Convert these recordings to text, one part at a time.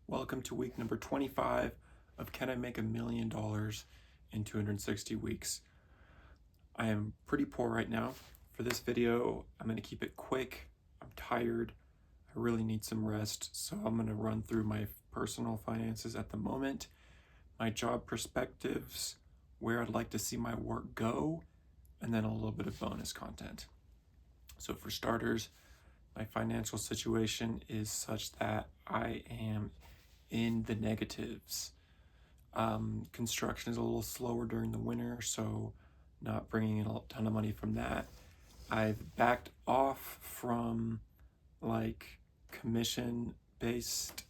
Welcome to week number 25 of Can I Make $1 Million in 260 Weeks? I am pretty poor right now. For this video, I'm going to keep it quick. I'm tired. I really need some rest, so I'm going to run through my personal finances at the moment, my job perspectives, where I'd like to see my work go, and then a little bit of bonus content. So for starters, my financial situation is such that I am in the negatives. Construction is a little slower during the winter, so not bringing in a ton of money from that. I've backed off from like commission-based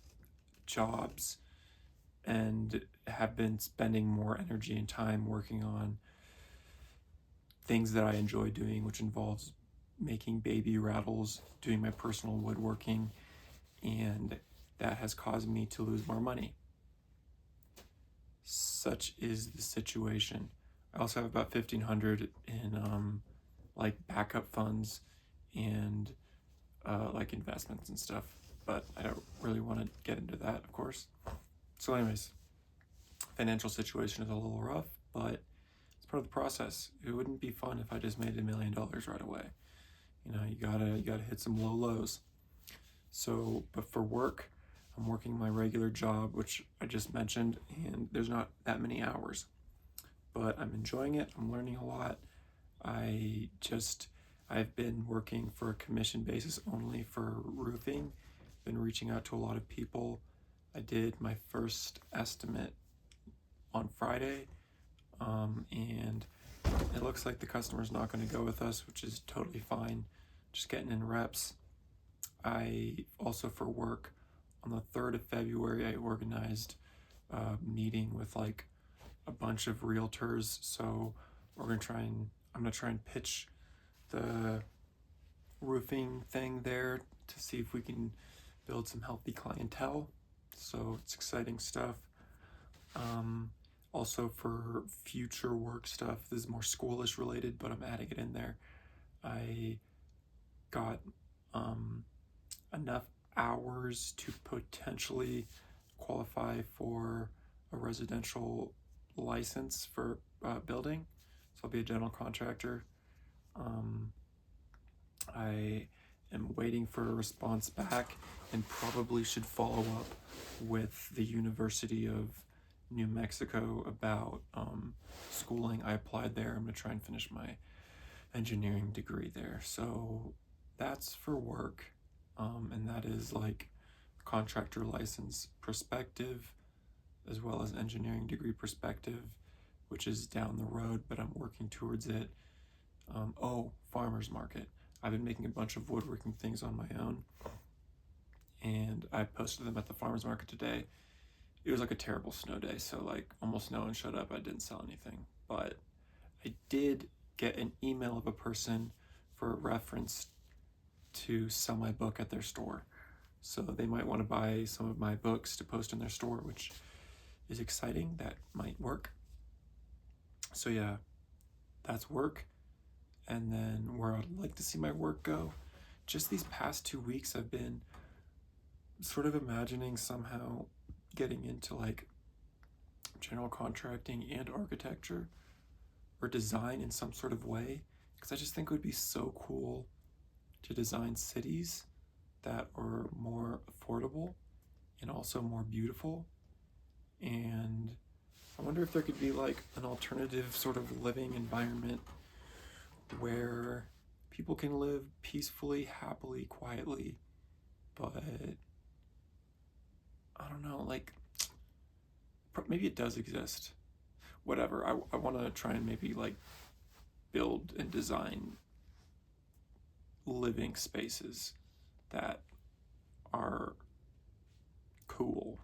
jobs and have been spending more energy and time working on things that I enjoy doing, which involves making baby rattles, doing my personal woodworking, and that has caused me to lose more money. Such is the situation. I also have about $1,500 in like backup funds and like investments and stuff, but I don't really want to get into that, of course. So anyways, financial situation is a little rough, but it's part of the process. It wouldn't be fun if I just made $1 million right away. You know, you gotta hit some low lows. So, but for work, I'm working my regular job, which I just mentioned, and there's not that many hours, but I'm enjoying it. I'm learning a lot. I've been working for a commission basis only for roofing, been reaching out to a lot of people. I did my first estimate on Friday, and it looks like the customer's not going to go with us, which is totally fine. Just getting in reps. I also, for work, on the 3rd of February, I organized a meeting with like a bunch of realtors. So I'm gonna try and pitch the roofing thing there to see if we can build some healthy clientele. So it's exciting stuff. Also for future work stuff, this is more schoolish related, but I'm adding it in there. I got enough hours to potentially qualify for a residential license for building. So I'll be a general contractor. I am waiting for a response back and probably should follow up with the University of New Mexico about schooling. I applied there. I'm going to try and finish my engineering degree there. So that's for work. And that is like contractor license perspective as well as engineering degree perspective, which is down the road, but I'm working towards it. Farmers market. I've been making a bunch of woodworking things on my own, and I posted them at the farmers market today. It was like a terrible snow day, so like almost no one showed up. I didn't sell anything, but I did get an email of a person for a reference to sell my book at their store. So they might want to buy some of my books to post in their store, which is exciting. That might work. So yeah, that's work. And then where I'd like to see my work go, just these past 2 weeks, I've been sort of imagining somehow getting into like general contracting and architecture or design in some sort of way, because I just think it would be so cool to design cities that are more affordable and also more beautiful. And I wonder if there could be like an alternative sort of living environment where people can live peacefully, happily, quietly, but I don't know, like maybe it does exist. Whatever. I want to try and maybe like build and design living spaces that are cool.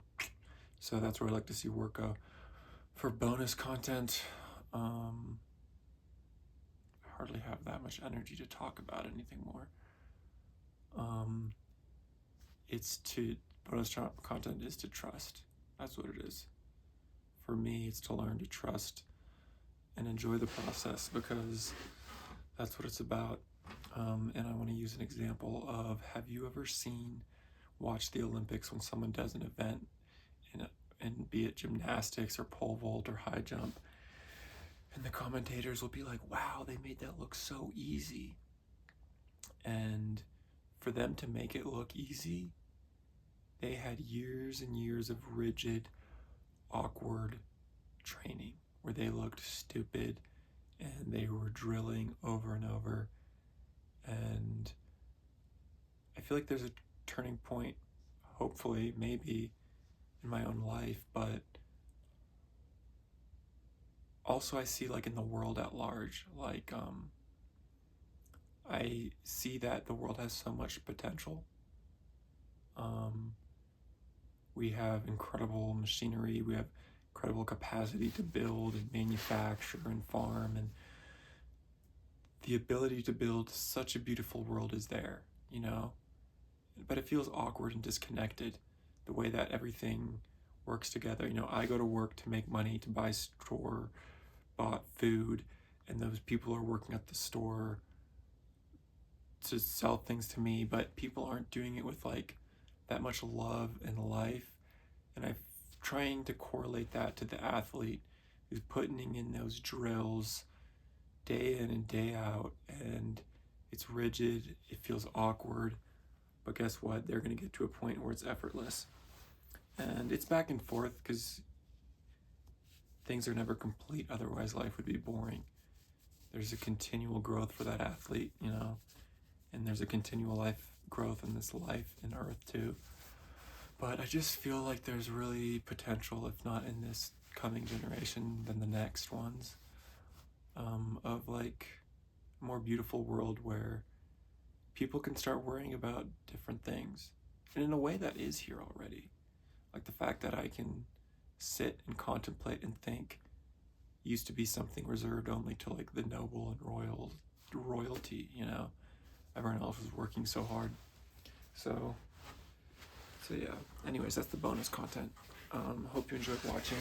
So that's where I like to see work go. For bonus content, hardly have that much energy to talk about anything more. Bonus content is to trust. That's what it is. For me, it's to learn to trust and enjoy the process, because that's what it's about. And I want to use an example of, have you ever watch the Olympics when someone does an event and be it gymnastics or pole vault or high jump. And the commentators will be like, wow, they made that look so easy. And for them to make it look easy, they had years and years of rigid, awkward training where they looked stupid and they were drilling over and over. And I feel like there's a turning point, hopefully, maybe, in my own life, but also I see like in the world at large, like I see that the world has so much potential. We have incredible machinery, we have incredible capacity to build and manufacture and farm, and the ability to build such a beautiful world is there, you know? But it feels awkward and disconnected, the way that everything works together. You know, I go to work to make money to buy store-bought food, and those people are working at the store to sell things to me, but people aren't doing it with like that much love and life. And I'm trying to correlate that to the athlete who's putting in those drills day in and day out, and it's rigid, it feels awkward, but guess what? They're going to get to a point where it's effortless. And it's back and forth because things are never complete, otherwise life would be boring. There's a continual growth for that athlete, you know, and there's a continual life growth in this life in Earth too. But I just feel like there's really potential, if not in this coming generation, then the next ones, of like a more beautiful world where people can start worrying about different things. And in a way that is here already. Like the fact that I can sit and contemplate and think used to be something reserved only to like the noble and royalty, you know. Everyone else was working so hard. So yeah. Anyways, that's the bonus content. Hope you enjoyed watching.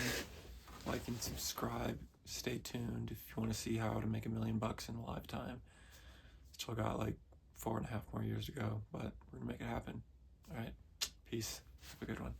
Like and subscribe. Stay tuned if you want to see how to make $1 million in a lifetime. Still got like 4.5 more years to go, but we're gonna make it happen. All right. Peace. Have a good one.